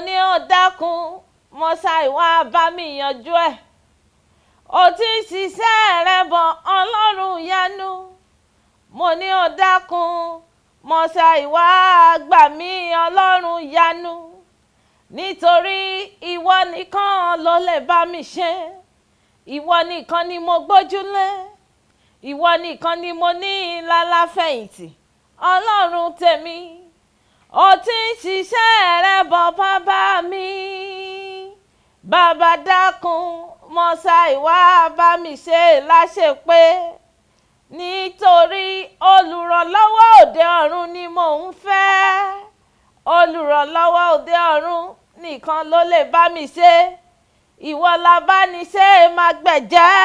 ní ó dákun mọ́sá ìwà bá mi yanjú ẹ̀. Ó ti ń ṣiṣẹ́ rẹ̀ bọ̀ ọlọ́run ìyanu. Mo ní ó dákun mọ́sá ìwà gbà mí ọlọ́run ìyanu. Nítorí ìwọ nìkan ló lè bá mi ṣe. Ìwọ nìkan ni mo gbójúlé. Ìwọ nìkan ni mo ní lálàfẹ̀yìntì. Ọlọ́run tèmi, ó ti ń ṣiṣẹ́ rẹ̀ bọ̀ bàbá mi. Bàbá dákun mọ́sá ìwà bá mi ṣe láṣepé. Nítorí olùrànlọ́wọ́ òde ọ̀run ni mò ń fẹ́. Olùrànlọ́wọ́ òde ọ̀run nìkan ló lè bá mi ṣe. Ìwọ la bá ní ṣe máa gbẹ̀jẹ́.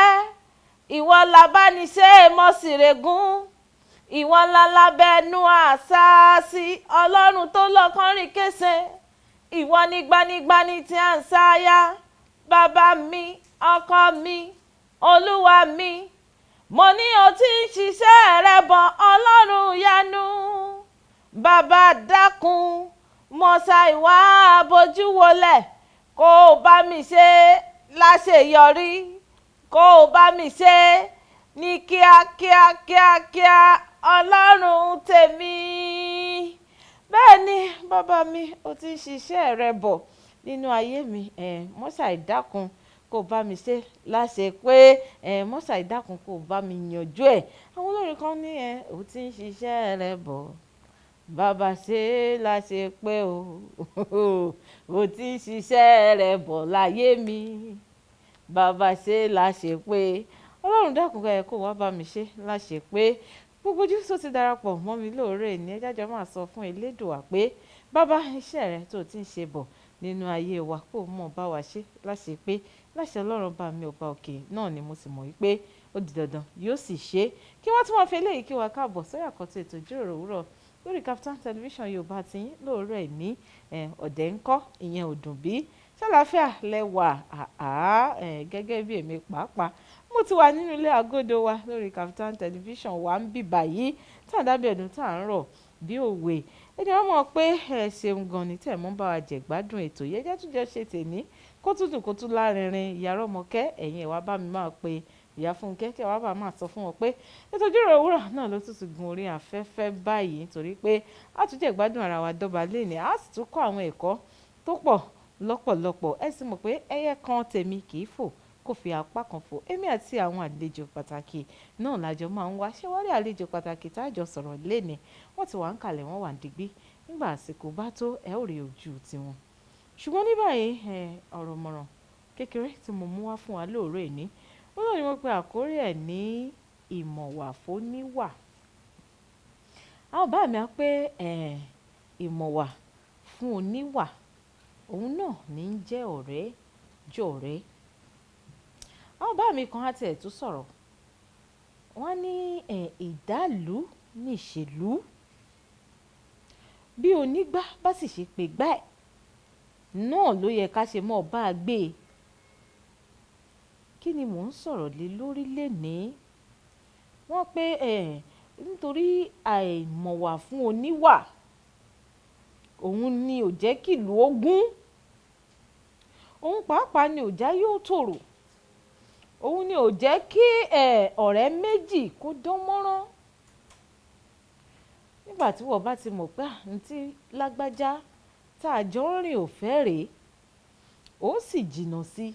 Ìwọ la bá ní ṣe mọ́ sírègùn. Ìwọ la lábẹ́nu àṣàṣì ọlọ́run tó lọ́kàn rìn kése. Ìwọ ni gbanigbani tí à ń sáyà. Bàbá mi, ọkọ mi, olúwa mi. Mo ní o ti ń ṣiṣẹ́ rẹ̀ bọ̀ ọlọ́run ìyanu. Bàbá dákun mọ́sá ìwà bojú wọlẹ̀. Kó o bá mi ṣe láṣeyọrí. Kó o bá mi ṣe ní kíákíá ọlọ́run tèmi. Bẹ́ẹ̀ ni bàbá mi, ó ti ń ṣiṣẹ́ rẹ̀ bọ̀ nínú ayé mi. Mọ́sá ìdákun kó o bá mi ṣe láṣẹ pé mọ́sá ìdákun kó o bá mi yanjú ẹ̀. Àwọn olórin kan ní ó ti ń ṣiṣẹ́ rẹ̀ bọ̀. Bàbá ṣe láṣẹ pé ó ti ń ṣiṣẹ́ rẹ̀ bọ̀ láyé mi. Bàbá ṣe láṣẹ pé ọlọ́run dákun kó wá bá mi ṣe láṣẹ pé gbogbo ojú tó ti darapọ̀ mọ́ mi lóòrè ní ẹ jájọ máa sọ fún Elédùà pé bàbá iṣẹ́ rẹ̀ tó ti ń ṣe bọ̀ nínú ayé wa kó mọ̀ bá wa ṣe láṣẹ pé láṣẹ ọlọ́run bá mi ọba òkè náà ni mo sì mọ̀ wípé ó di dandan yóò sì ṣe. Kí wọ́n tún máa fi eléyìí kí wa káàbọ̀ sórí àkọ́tún ètò ìjíròrò òwúrọ̀ lórí Kaftan television Yorùbá ti yín lóòrè ní ọ̀dẹ̀ ńkọ́ ìyẹn ò dùn bí ṣàlàáfíà lẹ́wà gẹ́gẹ́ bí èmi pàápàá mo ti wà nínú ilé agodo wa lórí Kaftan television wa ń bì báyìí tá à dábẹ́ ẹ̀dùn tá à ń rọ̀ bí òwe. Ẹni wọ́n mọ̀ pé ẹ ṣeun gan ni tẹ̀ mọ́ bá wa jẹ̀ gbádùn ètò yẹn jẹ́ tún jẹ́ ṣe tèmi kó tún dùn kó tún lárinrin. Ìyá Rọ́mọkẹ́ ẹ̀yin ẹ̀ wá bá mi máa pe ìyá Fúnkẹ́ kí ẹ wá bá máa sọ fún wọn pé ètò ìjíròrò òwúrọ̀ náà ló tún ti gun orí afẹ́fẹ́ báyìí nítorí pé a tún jẹ́ gbádùn ara wa dọ́ba léni a sì tún kọ́ àwọn ẹ̀kọ́ tó pọ̀ lọ́pọ̀lọpọ̀. Ẹ sì mọ̀ pé ẹyẹ kan tèmi kì í fò kò fi apá kan fò. Èmi àti àwọn àlejò pàtàkì náà lájọ máa ń wá. Ṣé wọ́n rí àlejò pàtàkì tájọ sọ̀rọ̀ léni wọ́n ti wà ń kalẹ̀ wọ́n wà ń digbí nígbà àsìkò bá tó ẹ ó rí ojú tiwọn. Ṣùgbọ́n ní báyìí ọ̀rọ̀ mọ̀ràn kékeré tí mo mú wá fún wa lóòrè ní wọ́n náà ni wọ́n pe àkórí ẹ̀ ní ìmọ̀wà fóníwà. Àwọn bá mi á pé ìmọ̀wà fún oníwà òun náà ní ń jẹ́ ọ̀rẹ́ jọ̀rẹ́. Àwọn bá mi kan á tiẹ̀ tún sọ̀rọ̀ wọ́n ní ìdálù níṣèlú. Bí onígbá bá sì ṣe pé gbá ẹ̀ náà ló yẹ ká ṣe mọ́ bá a gbé e. Kí ni mò ń sọ̀rọ̀ lé lórí lénìí? Wọ́n pé nítorí àìmọ̀wà fún oníwà òun ni ò jẹ́ kí ìlú ó gún. Òun pàápàá ni ò já yóò tòrò. Òun ni ò jẹ́ kí ọ̀rẹ́ méjì kó dán mọ́rán. Nígbà tí wọ́n bá ti mọ̀ pé àǹtí lágbájá tá a jọ ń rìn ò fẹ́ rèé ó sì jìnnà sí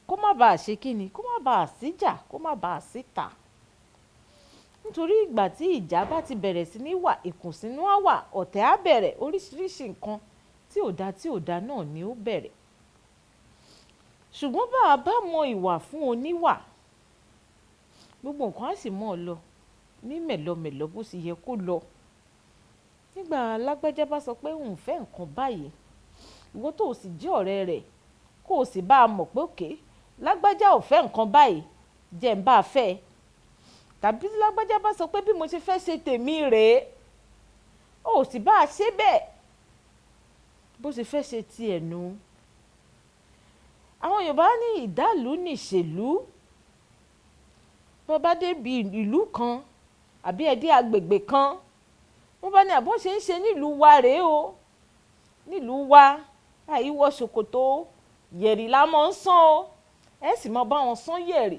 kó má bàa ṣe kíni kó má bàa síjà kó má bàa síta. Nítorí ìgbà tí ìjà bá ti bẹ̀rẹ̀ sí ní wà ìkùnsínú á wà ọ̀tẹ̀ á bẹ̀rẹ̀ oríṣiríṣi nǹkan tí ò dá náà ni ó bẹ̀rẹ̀. Ṣùgbọ́n bá a bá mọ ìwà fún oníwà gbogbo nǹkan á sì mọ́ ọ lọ ní mẹ̀lọmẹ̀lọ bó sì yẹ kó lọ. Nígbà lágbájá bá sọ pé òun fẹ́ nǹkan báyìí ìwọ tó o sì jẹ́ ọ̀rẹ́ rẹ̀ kó o sì bá a mọ̀ pé òkè lágbájá ò fẹ́ nǹkan báyìí jẹ́ ń bá a fẹ́. Tàbí lágbájá bá sọ pé bí mo ṣe fẹ́ ṣe tèmi rèé o sì bá a ṣe bẹ́ẹ̀ bó ṣe fẹ́ ṣe tiẹ̀ nu. Àwọn Yorùbá ní ìdálù níṣèlú. Bó bá dé bí ìlú kan àbí ẹ dé agbègbè kan wọ́n bá ní àbọ̀ ṣe ń ṣe nílùú wa rèé o nílùú wa àìwọ ṣòkòtò yẹ̀rì la mọ̀ ń sán o ẹ sì mọ bá wọn sán yẹ̀rì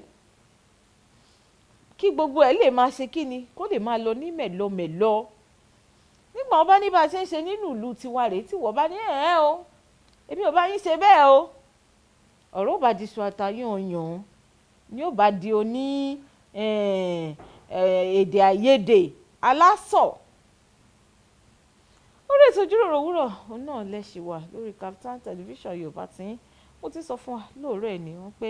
kí gbogbo ẹ̀ lè máa ṣe kí ni kó lè máa lọ ní mẹ̀lọmẹ̀lọ nígbà wọn bá ní bá a ṣe ń ṣe nínú ìlú tiwa rèé tí wọ́n bá ní o èmi ò bá yín ṣe bẹ́ẹ̀ o ọ̀rọ̀ ò bá di sọ àtàyànyàn ni ó bá di oní èdè àìyedè alásọ̀ orí ètò ìjíròrò òwúrọ̀ òun náà lẹ́sìn wà lórí Kaftan television Yorùbá tí mo ti sọ fún wa lóòrọ̀ ẹ̀ ni wọ́n pé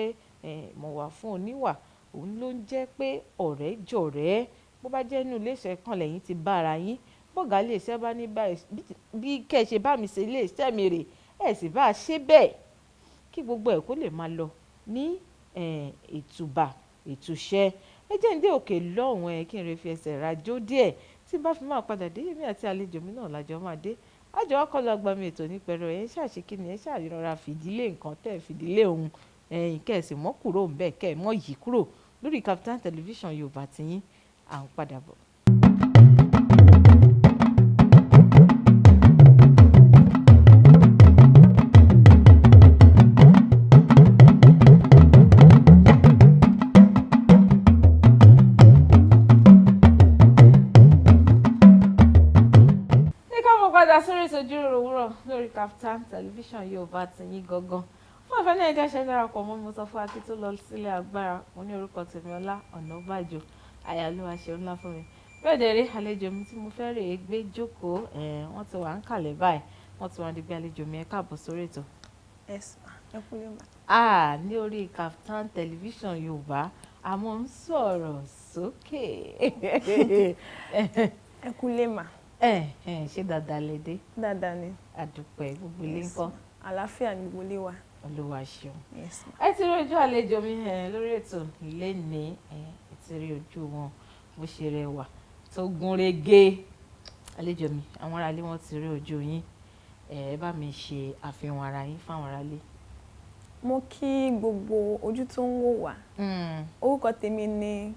mo wà fún oníwà òun ló ń jẹ́ pé ọ̀rẹ́ jọ̀rẹ́ bó bá jẹ́ inú iléeṣẹ́ kan lẹ́yìn ti bára yín bọ́gà iléeṣẹ́ bá ní bí kẹ́ ẹ ṣe bá mi ṣe iléeṣẹ́ mi rè ẹ̀ sì bá a ṣe bẹ́ẹ̀ kí gbogbo ẹ̀ kó lè máa lọ ní ìtùbà ìtùṣẹ́ ẹ jẹ́ ń dé òkè lọ́hùn ẹ̀ kí n rè fi ẹsẹ̀ rajó díẹ̀ tí n bá fi máa padà dé èmi àti àlejò mi náà lájọ máa dé àjọ ọkọlọ agbami ètò nípẹ̀rọ ẹ̀ ṣàṣekínni ẹ̀ ṣàrírọra fìdílé nǹkan tẹ̀ fìdílé ohun ẹ̀yìn kẹ̀sì mọ́ kúrò ń bẹ̀ kẹ́ ẹ̀ mọ́ yìí kúrò lórí Kaftan television Yorùbá tiyín à ń padà bọ̀. sórí ètò ìjíròrò òwúrọ̀ lórí Kaftan television Yorùbá tiyín gangan fún àfẹ́ náà ẹ̀jẹ̀ ṣe darapọ̀ mọ́ mo sọ fún akí tó lọ sílé agbára mo ní orúkọ Tèmíọlá Ọ̀nàbàjò àyàlúwa ṣe ńlá fún mi bẹ́ẹ̀ dẹ̀ rí àlejò mi tí mo fẹ́ rè é gbé jókòó wọ́n ti wà ń kàlẹ̀ báyìí wọ́n ti wà níbi àlejò mi ẹ káàbọ̀ sórí ètò. ẹ kúlé mà. ní orí Kaftan television Yorùbá a mọ̀ ń sọ̀rọ̀ sókè. ẹ kúlé mà. ṣé dáadáa lè dé. dáadáa ni. àdúpẹ́ gbogbo ilé ńkọ́. àlàáfíà ni gbogbo ilé wa. Olúwa ṣeun. ẹ ti rí ojú àlejò mi lórí ètò lénìí ẹ ti rí ojú wọn bó ṣe rẹwà tó gún régé àlejò mi àwọn aráalé wọn ti rí ojú yín ẹ bá mi ṣe àfihàn ara yín fáwọn aráalé. mo kí gbogbo ojú tó ń wò wá orúkọ tèmi ni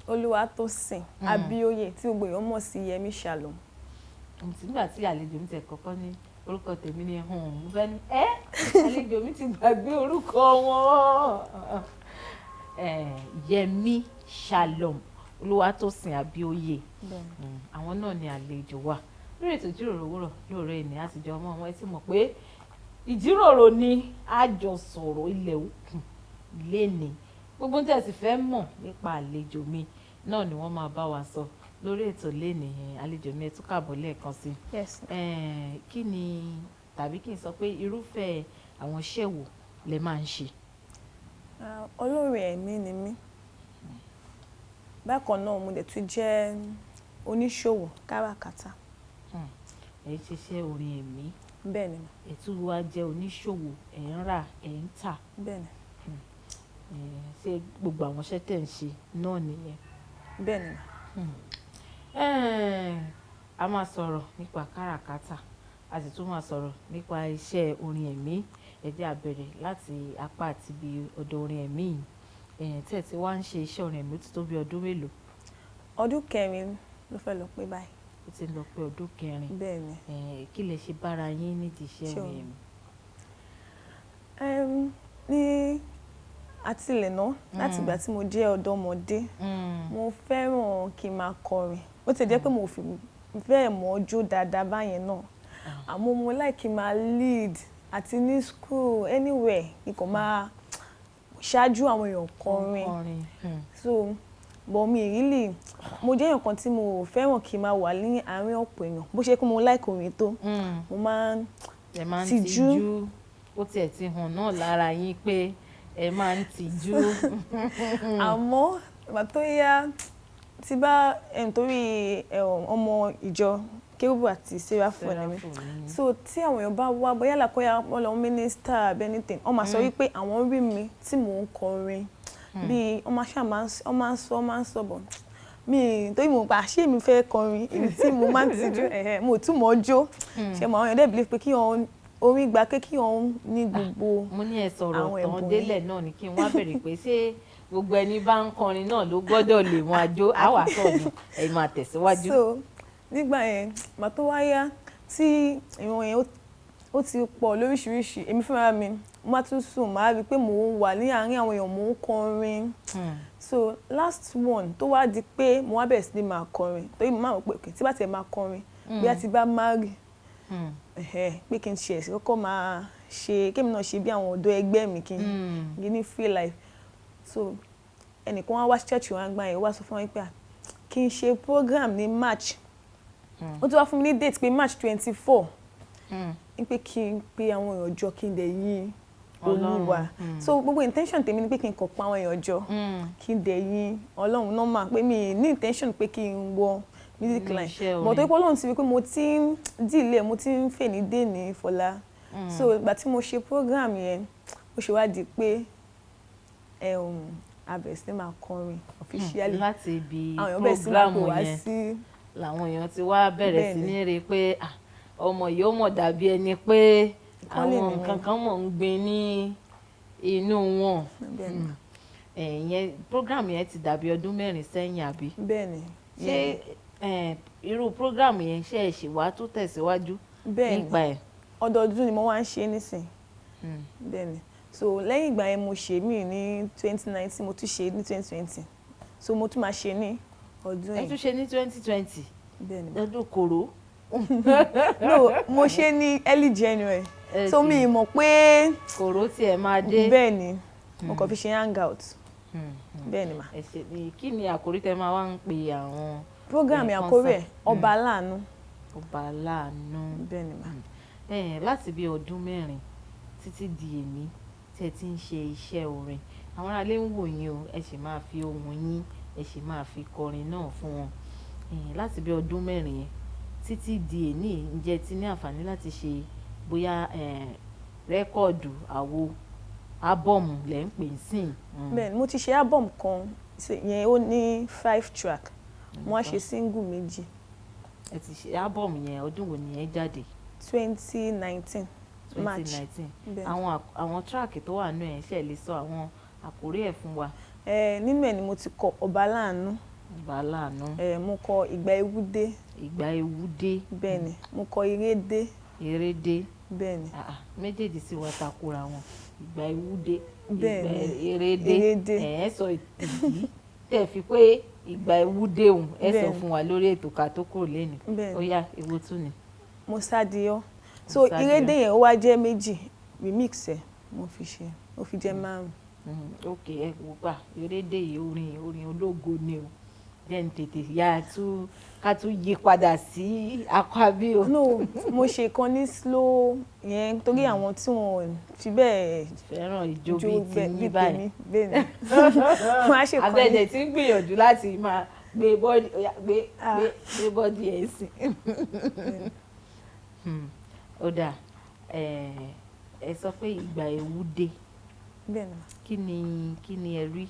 Olúwatósìn Abíóyè tí gbogbo èèyàn mọ̀ sí Yẹmí Shalom. nígbà tí àlejò mi tẹ̀ kọ́kọ́ ní orúkọ tèmi ni mo fẹ́ ní àlejò mi ti gbàgbé orúkọ wọn Yẹmí Shalom Olúwatósìn Abíóyè àwọn náà ni àlejò wa lórí ètò ìjíròrò òwúrọ̀ lóòrè ní àtijọ́ ọmọ wọn ti mọ̀ pé ìjíròrò ni àjọsọ̀rọ̀ ilẹ̀ òkun léni gbogbo tí ẹ sì fẹ́ mọ̀ nípa àlejò mi náà ni wọ́n máa bá wa sọ lórí ètò léni àlejò mi ẹ tún kàbọ̀ lẹ́ẹ̀kan sí kí ni tàbí kí n sọ pé irúfẹ́ àwọn iṣẹ́ wo lẹ máa ń ṣe. olórin ẹ̀mí ni mí bákan náà mo dẹ̀ tún jẹ́ oníṣòwò káràkátà. ẹ ṣiṣẹ́ orin ẹ̀mí. bẹ́ẹ̀ ni. ẹ tún wá jẹ́ oníṣòwò ẹ̀ ń rà ẹ̀ ń tà. bẹ́ẹ̀ ni. ṣé gbogbo àwọn iṣẹ́ tẹ̀ ń ṣe náà nìyẹn. bẹ́ẹ̀ ni. a máa sọ̀rọ̀ nípa káràkátà a sì tún máa sọ̀rọ̀ nípa iṣẹ́ orin ẹ̀mí ẹ jẹ́ á bẹ̀rẹ̀ láti apá àti ibi ọ̀dọ̀ orin ẹ̀mí yìí tẹ̀ tí wá ń ṣe iṣẹ́ orin ẹ̀mí tó bí ọdún mélòó. ọdún kẹrin ló fẹ́ lọ pé báyìí. ó ti lọ pé ọdún kẹrin. bẹ́ẹ̀ ni. kí lẹ ṣe bára yín nídìí iṣẹ́ orin ẹ̀mí. ní àtìlẹ̀ náà láti ìgbà tí mo jẹ́ ọ̀dọ́mọdé mo fẹ́ràn kí n máa kọrin ó ti jẹ́ pé mo fẹ́ mọ̀ ọjọ́ dáadáa báyẹn náà àmọ́ mo like kí n máa lead àti ní school anywhere kí kò máa ṣáájú àwọn èèyàn kọrin so but mi really mo jẹ́ èèyàn kan tí mo fẹ́ràn kí n máa wà ní àárín ọ̀pọ̀ èèyàn bó ṣe pé mo like orin tó mo máa ń tijú. ó tiẹ̀ ti hàn náà lára yín pé ẹ máa ń tijú. àmọ́ ìgbà tó yá tí bá torí ọmọ ìjọ kérúbù àti séráfù ẹ̀mí so tí àwọn èèyàn bá wá bóyá làkọ́yà ọlọ́run mínísítà abẹ́nítìn wọ́n máa sọ wípé àwọn rí mi tí mò ń kọrin bíi wọ́n máa ń sọ bọ̀ mi torí mo pa àṣé mi fẹ́ kọrin èyí tí mo máa ń tijú mo tún mọ̀ ọjọ́ ṣe mọ̀ àwọn èèyàn dẹ̀ believe pé kí wọ́n orin gba pé kí wọ́n ní gbogbo mo ní ẹ sọ̀rọ̀ tán délẹ̀ náà ni kí n wá bẹ̀rẹ̀ pé ṣé gbogbo ẹni bá ń kọrin náà ló gbọ́dọ̀ lè wọn àjò àwa sọ̀rọ̀ ẹ̀ máa tẹ̀síwájú. so nígbà yẹn màá tó wáyá tí ìwọ̀n yẹn ó ti pọ̀ lóríṣiríṣi èmi fúnra mi mo máa tún sùn máa rí i pé mò ń wà ní àárín àwọn èèyàn mò ń kọrin so last one tó wá di pé mo wá bẹ̀rẹ̀ sí ní máa kọrin torí mo máa rò pé tí bá tiẹ̀ máa kọrin bóyá tí bá marry pé kí n ṣe ẹ̀sìn kọ́kọ́ máa ṣe kémi náà ṣe bí àwọn ọ̀dọ́ ẹgbẹ́ mi kí n ní free life so ẹnìkan wá church wa gbà yẹn wá sọ fún wọn pé kí n ṣe program ní March ó tún wá fún mi ní date pé March 24 pé kí n pe àwọn èèyàn jọ kí n dẹ̀ yìn Olúwa so gbogbo intention tèmi ni pé kí n kàn pa àwọn èèyàn jọ kí n dẹ̀ yìn Ọlọ́run normal pé mi ní intention pé kí n wọ music line but tó pé Ọlọ́run ti rí pé mo ti ń dìlé mo ti ń fè ní dèní fọlá so ìgbà tí mo ṣe program yẹn ó ṣe wá di pé a bẹ̀rẹ̀ sí máa kọrin officially láti ibi program yẹn làwọn èèyàn ti wá bẹ̀rẹ̀ sí ní rí pé ọmọ yìí ó mọ̀ dàbí ẹni pé àwọn nǹkan kan mọ̀ ń gbin ní inú wọn ìyẹn program yẹn ti dàbí ọdún 4 sẹ́yìn àbí. bẹ́ẹ̀ni. ṣé irú program yẹn ṣe é ṣe wá tó tẹ̀síwájú nípa ẹ̀. ọdọọdún ni mo wá ń ṣe nísìn. bẹ́ẹ̀ni so lẹ́yìn ìgbà yẹn mo ṣe mí ní 2019 mo tún ṣe ní 2020 so mo tún máa ṣe ní ọdún yìí. ẹ tún ṣe ní 2020. bẹ́ẹ̀ni. lọ́dún kòró. no mo ṣe ní early January so mi mọ̀ pé kòró tiẹ̀ máa dé. bẹ́ẹ̀ni mo kàn fi ṣe hangout. bẹ́ẹ̀ni ma. kí ni àkórí tẹ máa wá ń pe àwọn. program àkórí ẹ̀ ọba aláàánú. ọba aláàánú. bẹ́ẹ̀ni ma. láti bí ọdún 4 títí di èmi tẹ́ ti ń ṣe iṣẹ́ orin àwọn aráalé ń wò yín o ẹ sì máa fi ohùn yín ẹ sì máa fi kọrin náà fún wọn láti bí ọdún 4 yẹn títí di èní ǹjẹ́ ti ní àǹfààní láti ṣe bóyá rẹ́kọ̀dù àwo ábọ̀mù lẹ́ ń pè sí. bẹ́ẹ̀ni mo ti ṣe ábọ̀mù kan yẹn ó ní 5 track mo wá ṣe single 2. ẹ ti ṣe ábọ̀mù yẹn ọdún wo nìyẹn jáde. 2019. 2019 àwọn track tó wà nínú ẹ̀ ṣe lè sọ àwọn àkórí ẹ̀ fún wa. nínú ẹ̀ ni mo ti kọ ọba aláàánú. ọba aláàánú. mo kọ ìgbà ewu dé. ìgbà ewu dé. bẹ́ẹ̀ni mo kọ ire dé. ire dé. bẹ́ẹ̀ni. méjèèjì sì wá takora wọn ìgbà ewu dé. bẹ́ẹ̀ni ìgbà ire dé. ẹ sọ ìdí tẹ́ fi pé ìgbà ewu dé òun ẹ sọ fún wa lórí ètò ká tó kúrò lẹ́nu. ó yá èwo tún ni. mo sádìyọ so ìrédè yẹn ó wá jẹ́ 2 remix ẹ̀ mo fi ṣe ó fi jẹ́ 5. ok ẹ wò gbà ìrédè yìí orin ológo ni o jẹ́ ń tètè yá ká tún yí padà sí Akwabi o. no mo ṣe kan ní slow yẹn torí àwọn tí wọn fi bẹ́ẹ̀ fẹ́ràn ijó bíi ti yín báyìí. bẹ́ẹ̀ ni wọ́n á ṣe kan ní. abẹ́ẹ̀dẹ̀ tí ń gbìyànjú láti máa gbé bọ́ọ̀dì ẹ̀ sí. ó dà ẹ sọ pé ìgbà ewu dé kí ni ẹ rí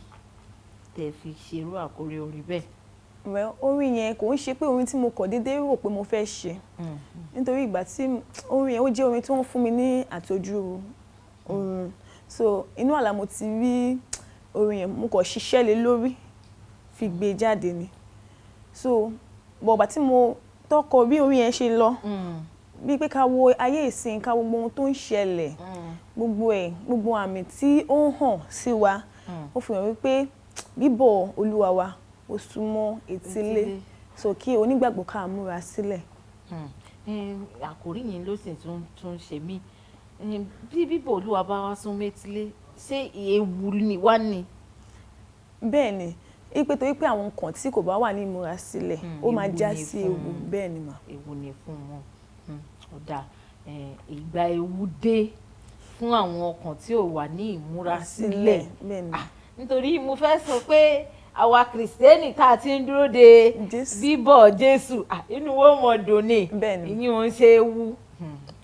tẹ́ fi ṣerú àkórí orin bẹ́ẹ̀. orin yẹn kò ń ṣe pé orin tí mo kọ̀ déédéé rò pé mo fẹ́ ṣe nítorí ìgbà tí orin yẹn ó jẹ́ orin tí wọ́n fún mi ní àtọ́jú oorun so inú àlá mo ti rí orin yẹn mo kọ̀ ṣiṣẹ́ lé lórí fi gbé jáde ni so bọ̀gbà tí mo tọkọ bí orin yẹn ṣe lọ bí pé ká wo ayé ìsìn ká wo gbogbo ohun tó ń ṣẹlẹ̀ gbogbo àmì tí ó ń hàn sí wa ó fi hàn wípé bíbọ̀ Olúwa wa ó súnmọ́ etílé so kí onígbàgbọ́ ká múra sílẹ̀. àkòrí yìí ló sì tún ṣe mí bí bíbọ̀ Olúwa bá wá súnmọ́ etílé ṣé ewu ni wá ni. bẹ́ẹ̀ ni ipe torí pé àwọn nǹkan tí kò bá wà ní ìmúra sílẹ̀ ó máa já sí ewu bẹ́ẹ̀ ni mà. ewu ni fún wọn ọ̀dà ìgbà ewu dé fún àwọn ọkàn tí ò wà ní ìmúra sílẹ̀ nítorí mo fẹ́ sọ pé àwa kìrìsìtẹ́nì tá a ti ń dúró de bíbọ̀ Jésù inú wo mọ̀ dùn ní ìyín ò ń ṣe ewu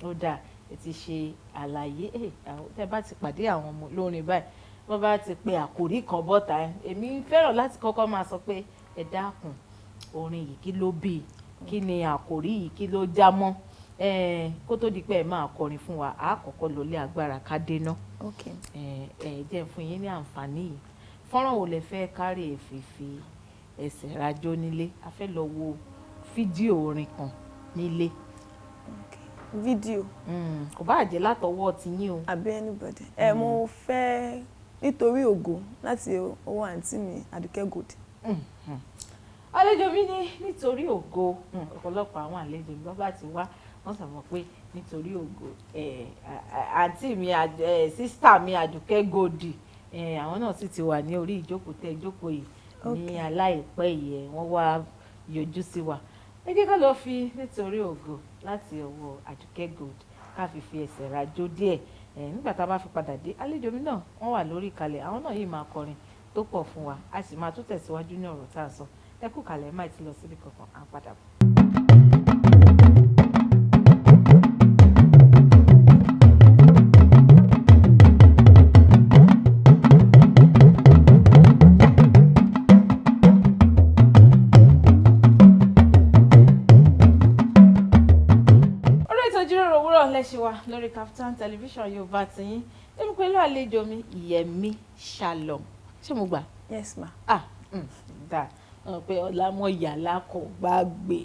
ọ̀dà ẹ ti ṣe àlàyé tẹ́ bá ti pàdé àwọn ọmọ olórin báyìí wọ́n bá ti pe àkòrí kan bọ́ta èmi fẹ́ràn láti kọ́kọ́ máa sọ pé ẹ dákun orin yìí kí ló bí kí ni àkòrí yìí kí ló já mọ́ kó tó di pé ẹ máa kọrin fún wa á kọ́kọ́ lọlé agbára ká déná jẹ́ fún yín ní àǹfààní yìí fọ́nrán wo lẹ fẹ́ kárí èfìfì ẹsẹ̀ rajó nílé a fẹ́ lọ wo fídíò orin kan nílé fídíò. Kò bá jẹ́ látọwọ́ ti yín o. Àbí anybody. Mo fẹ́ nítorí ògo láti ọwọ́ àǹtí mi Àdùkẹ́ Gold. Àlejò mi ní nítorí ògo. Ọ̀pọ̀lọpọ̀ àwọn àlejò mi bá ti wá wọ́n sọ mọ́ pé nítorí ògo àǹtí mi sísítà mi Àdùkẹ́ Gold àwọn náà sì ti wà ní orí ìjókòó yìí ní aláìpẹ́ yìí wọ́n wá yọjú sí wa. Ẹ jẹ́ ká lọ fi nítorí ògo láti ọwọ́ Àdùkẹ́ Gold ká fi ẹsẹ̀ rajó díẹ̀. Nígbà tá a bá fi padà dé àlejò mi náà wọ́n wà lórí ìkàlẹ̀ àwọn náà yìí máa kọrin tó pọ̀ fún wa a sì máa tún tẹ̀síwájú ní ọ̀rọ̀ tá a sọ. Ẹ kú kàlẹ̀ má ti lọ síbi kankan à ń padà bọ̀. Lẹ́ṣẹ̀ wa lórí Kaftan television Yorùbá tiyín èmi pẹ̀lú àlejò mi Yẹmí Shalom ṣé mo gbà. Yes ma. Dá pé ọlámọ̀yà lákọ̀ gbàgbé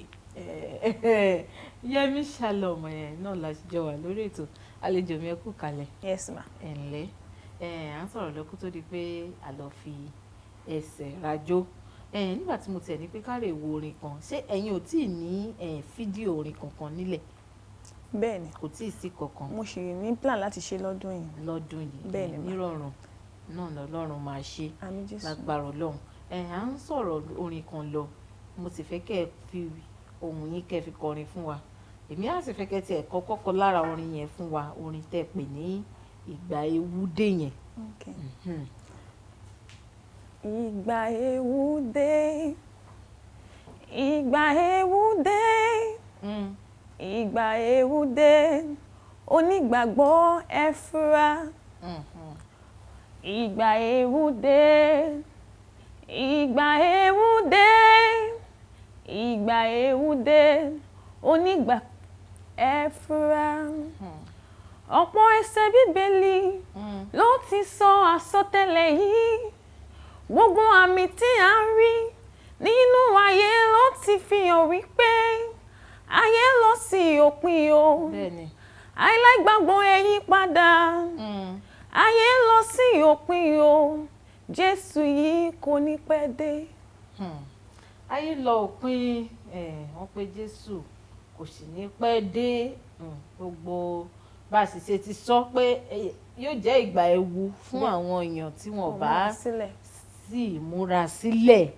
Yẹmí Shalom náà la ṣe jọ wà lórí ètò àlejò mi ẹ kú kalẹ̀. Yes ma. Ǹlẹ́ à ń sọ̀rọ̀ lọ́kú tó di pé a lọ fi ẹsẹ̀ rajó nígbà tí mo tẹ̀ ní pé ká lè wo orin kan ṣé ẹ̀yin ò tíì ní fídíò orin kankan nílẹ̀. Bẹ́ẹ̀ni. Kò tíì sí kankan. Mo ṣì ní plan láti ṣe lọ́dún yìí. Lọ́dún yìí. Bẹ́ẹ̀ni ma. Nírọ̀rùn náà lọ́lọ́run máa ṣe. Àmín Jésù. Lágbára Ọlọ́run. À ń sọ̀rọ̀ orin kan lọ mo sì fẹ́ kẹ́ ẹ fi ohùn yín kẹ́ ẹ fi kọrin fún wa. Èmi á sì fẹ́ kẹ́ tiẹ̀ kọ́kọ́ lára orin yẹn fún wa orin tẹ́ pè ní ìgbà ewu dé yẹn. Okay. Ìgbà ewu dé. Ìgbà ewu dé. Ìgbà ewu dé, onígbàgbọ́ ẹ fura. Ìgbà ewu dé, ìgbà ewu dé, ìgbà ewu dé, onígbà ẹ fura. Ọ̀pọ̀ ẹsẹ̀ Bíbélì ló ti sọ àsọtẹ́lẹ̀ yìí. Gbogbo àmì tí a ń rí nínú ayé ló ti fi hàn wípé ayé lọ sí òpin o. Bẹ́ẹ̀ni. Àìláìgbàgbọ́ ẹ yí padà. Ayé lọ sí òpin o. Jésù yìí kò ní pẹ́ dé. Ayé lọ òpin wọ́n pé Jésù kò sì ní pẹ́ dé. Gbogbo bá a sì ṣe ti sọ pé yóò jẹ́ ìgbà ewu fún àwọn èèyàn tí wọ́n bá sì múra sílẹ̀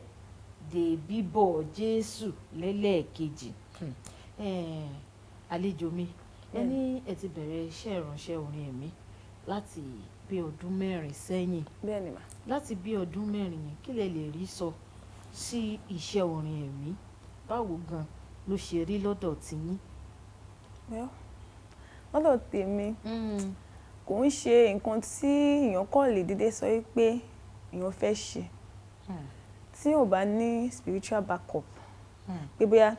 de bíbọ̀ Jésù lẹ́lẹ́ẹ̀kejì. Àlejò mi ẹni ẹ ti bẹ̀rẹ̀ iṣẹ́ ìránṣẹ́ orin ẹ̀mí láti bí ọdún 4 sẹ́yìn. Bẹ́ẹ̀ni ma. Láti bí ọdún 4 yẹn kí lẹ lè rí sọ sí iṣẹ́ orin ẹ̀mí báwo gan ló ṣe rí lọ́dọ̀ tiyín. Lọ́dọ̀ tèmi kò ń ṣe nǹkan tí èèyàn kọ́ lè dédé sọ wípé èèyàn fẹ́ ṣe tí ò bá ní spiritual backup pé bóyá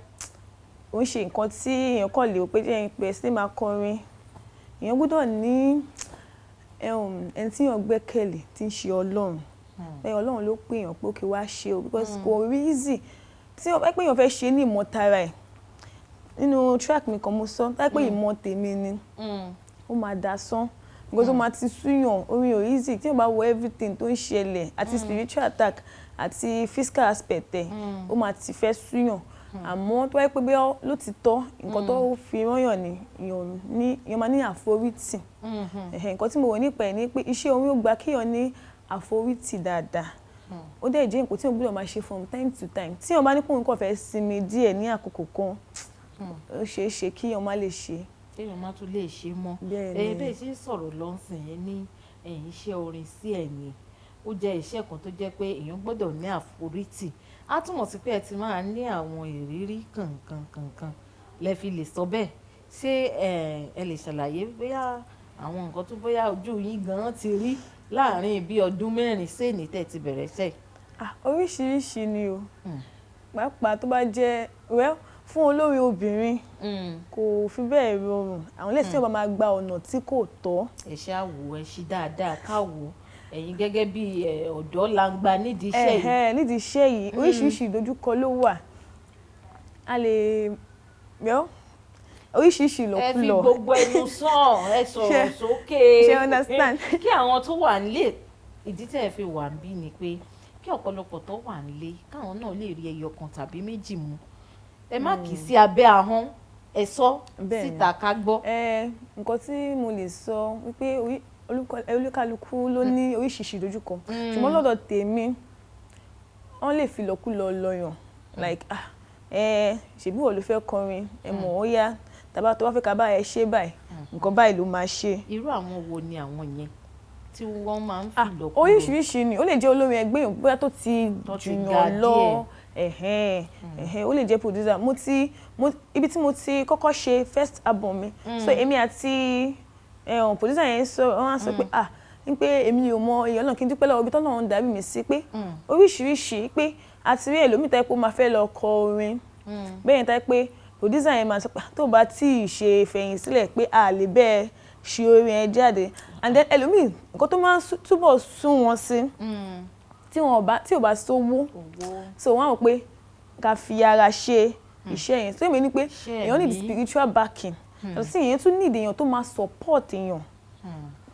ó ń ṣe nǹkan tí èèyàn kọ́ lè pé jẹ́ pé sí máa kọrin èèyàn gbọ́dọ̀ ní ẹni tí èèyàn gbẹ́kẹ̀lé tí ń ṣe Ọlọ́run pé Ọlọ́run ló pè èèyàn pé ó kí wá ṣe o because kò rí easy tí ó pé èèyàn fẹ́ ṣe ní ìmọ̀ tara ẹ̀ nínú track mi kan mo sọ pé ìmọ̀ tèmi ni ó máa dá sán because ó máa ti súyàn orin ò easy tí èèyàn bá wo everything tó ń ṣẹlẹ̀ àti spiritual attack àti physical aspect ẹ̀ ó máa ti fẹ́ súyàn àmọ́ tó wáyé pé bí ló ti tọ́ nǹkan tó fi rányàn ni èèyàn máa ní àforítì nǹkan tí mo wò nípa ẹ̀ ni pé iṣẹ́ orin ó gba kéèyàn ní àforítì dáadáa ó dẹ̀ jẹ́ nǹkan tí wọ́n gbọ́dọ̀ máa ṣe from time to time tí wọ́n bá ní kóun kàn fẹ́ sinmi díẹ̀ ní àkókò kan ó ṣeé ṣe kí èèyàn má lè ṣe. èèyàn má tún lè ṣe mọ́ bẹ́ẹ̀ ṣe ń sọ̀rọ̀ lọ́sìn yẹn ní iṣẹ́ orin sí ẹ̀mí ó jẹ́ iṣẹ́ kan tó jẹ́ pé èèyàn gbọ́dọ̀ ní àforítì á túmọ̀ sí pé ẹ ti máa ní àwọn ìrírí kankan lẹ fi lè sọ bẹ́ẹ̀ ṣé ẹ lè ṣàlàyé bóyá àwọn nǹkan tó bóyá ojú yín gan-an ti rí láàárín bí ọdún 4 sẹ́yìn tẹ́ ti bẹ̀rẹ̀ iṣẹ́. Oríṣiríṣi ni o pàápàá tó bá jẹ́ fún olórin obìnrin kò fi bẹ́ẹ̀ rọrùn àwọn lẹ́sìn tí wọ́n máa gba ọ̀nà tí kò tọ́. ẹ ṣáà wò ẹ ṣí dáadáa ká wò ẹ̀yin gẹ́gẹ́ bí ọ̀dọ́ langba nídìí iṣẹ́ yìí. Nídìí iṣẹ́ yìí oríṣiríṣi ìdojúkọ ló wà a lè oríṣiríṣi ìlòkulò. ẹ fi gbogbo ẹnu sàn, ẹ sọ̀rọ̀ sókè. ṣe understand. Kí àwọn tó wà nílé, ìdí tẹ́ ẹ fi wà níbí ni pé kí ọ̀pọ̀lọpọ̀ tó wà nílé káwọn náà lè rí ẹyọ kan tàbí méjì mú. Ẹ má kì í sí abẹ́ ahọ́n, ẹ sọ síta ká gbọ́. Nǹkan tí mo lè sọ wípé olúkálukú ló ní oríṣiríṣi ìdojúkọ, ṣùgbọ́n lọ́dọ̀ tèmi wọ́n lè fi ìlòkulò lọ́yàn like ṣèbí wọ́n ló fẹ́ kọrin mọ̀ ó yá tàbá tó bá fẹ́ ká bá ẹ ṣe báyìí nǹkan báyìí ló máa ṣe. Irú àwọn wo ni àwọn yẹn tí wọ́n máa ń fi ìlòkulò? Oríṣiríṣi ni, ó lè jẹ́ olórin ẹgbẹ́ yàn bóyá tó ti jùyàn lọ, ó lè jẹ́ producer. Ibi tí mo ti kọ́kọ́ ṣe first album mi, so èmi àti producer yẹn sọ̀rọ̀, wọ́n á sọ pé ní pé èmi ò mọ èèyàn náà kí n dúpẹ́ lọ́wọ́ ibi tó náà ń darí mi sí, pé oríṣiríṣi, pé àti rí ẹlòmíì tẹ́ pé ó máa fẹ́ lọ kọ orin bẹ́ẹ̀ tẹ́ pé producer yẹn máa sọ pé tó bá tí ì ṣe fẹ̀yìn sílẹ̀ pé a lè bẹ́ẹ̀ ṣe orin ẹ jáde, and then ẹlòmíì nǹkan tó máa ń túbọ̀ sún wọn sí tí ò bá sówó, so wọ́n á rò pé ká fi ara ṣe iṣẹ́ yẹn, so èmi ní pé èèyàn need spiritual backing, sí èèyàn tún need èèyàn tó máa support èèyàn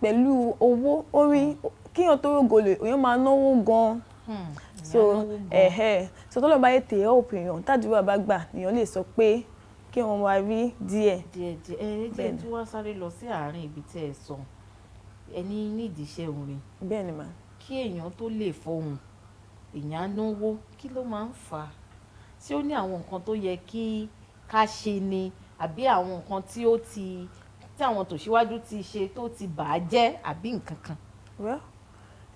pẹ̀lú owó. Orin kíyàn tó rògòlè èèyàn máa náwó gan-an, so tó lọ bá yẹ tè help èèyàn tàdúrà bá gbà èèyàn lè sọ pé kí wọ́n wá rí díẹ̀. Jẹ́ tí wọ́n sáré lọ sí àárín ibi tí ẹ sọ ẹni nídìí iṣẹ́ orin. Bẹ́ẹ̀ ni mà. Kí èèyàn tó lè fọhùn èèyàn á náwó, kí ló máa ń fà á? Ṣé ó ní àwọn nǹkan tó yẹ kí ká ṣe ni, àbí àwọn nǹkan tí àwọn tòṣíwájú ti ṣe tó ti bà á jẹ́, àbí nǹkan kan?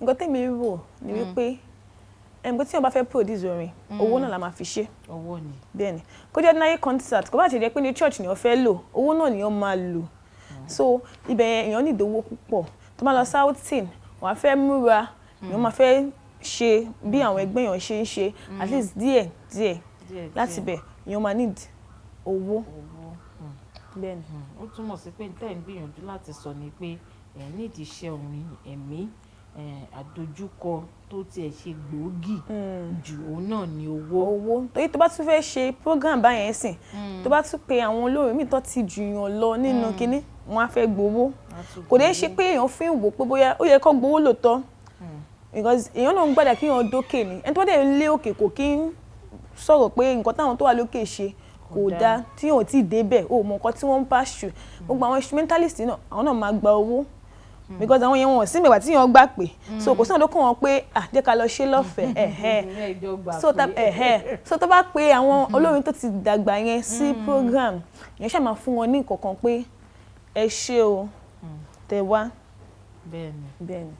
Nǹkan tèmi rò ni wípé nǹkan tí wọ́n bá fẹ́ produce orin, owó náà la máa fi ṣe. Owó ni. Bẹ́ẹ̀ ni. Kó jẹ́ ordinary concert, kó bá ti jẹ́ pé ní church ni wọ́n fẹ́ lò, owó náà ni wọ́n máa lò. So ibẹ̀ èèyàn ní ìdówó púpọ̀. Tó bá lọ outing, wọ́n á fẹ́ múra, èèyàn máa fẹ́ ṣe bí àwọn ẹgbẹ́ èèyàn ṣe ń ṣe, at least díẹ̀ láti bẹ̀ èèyàn máa need owó. Bẹ́ẹ̀ ni. Ó túmọ̀ sí pé tẹ́ ń gbìyànjú láti sọ ni pé nídìí iṣẹ́ orin ẹ̀mí, àdojúkọ tó tiẹ̀ ṣe gbòógì jù òun náà ni owó. Torí tó bá tún fẹ́ ṣe program báyẹn sìn, tó bá tún pe àwọn olórin míì tó ti jùyàn lọ nínú kinní, wọ́n á fẹ́ gbowó. Kò dé ṣe pé èèyàn fi ń wò pé bóyá ó yẹ kó gbowó lóòótọ́, because èèyàn náà ń gbàdá kí èèyàn dókè ni. Ẹni tó dẹ̀ lé òkè kò kí ń sọ̀rọ̀ pé nǹkan táwọn tó wà lókè ṣe kò dáa, tí èèyàn ò tí ì débẹ̀, ó mọ nǹkan tí wọ́n ń pass through. Gbogbo àwọn instrumentalist náà, àwọn náà máa gba owó, because àwọn yẹn wọn ò sí mẹ́wàá tí yẹn gbà pé, so kò sí àwọn tó kàn wọ́n pé jẹ́ ká lọ ṣe lọ́fẹ̀ẹ́. So tó bá pe àwọn olórin tó ti dàgbà yẹn sí program, yẹn ṣáà máa fún wọn ní nǹkan kan pé ẹ ṣé o tẹ wá. Bẹ́ẹ̀ni.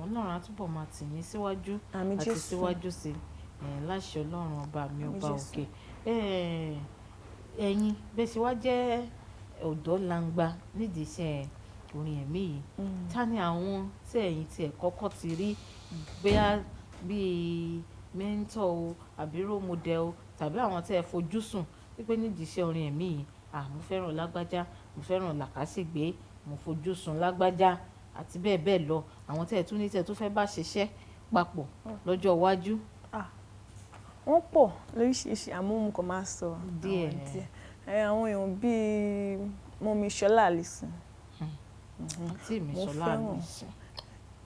Ọlọ́run á túbọ̀ máa tì yín síwájú àti síwájú sí láṣẹ Ọlọ́run ọba mi ọba òkè. Ẹ̀yin bẹ́ẹ̀ ṣe wá jẹ́ ọ̀dọ́ langba nídìí iṣẹ́ orin ẹ̀mí yìí, ta ni àwọn tí ẹ̀yin tiẹ̀ kọ́kọ́ ti rí bóyá bíi mentor o àbí role model o, tàbí àwọn tí ẹ fojú sùn wípé nídìí iṣẹ́ orin ẹ̀mí yìí, mo fẹ́ràn lágbájá, mo fẹ́ràn làkàṣègbè, mo fojú sùn lágbájá àti bẹ́ẹ̀ bẹ́ẹ̀ lọ, àwọn tí ẹ tún ní tí ẹ tún fẹ́ bá ṣiṣẹ́ papọ̀ lọ́jọ́ iwájú? Wọ́n pọ̀ lóríṣiríṣi, àmọ́ mo kàn máa sọ díẹ̀. Àwọn èèyàn bíi Mọ́mì Ṣọlá Allyson.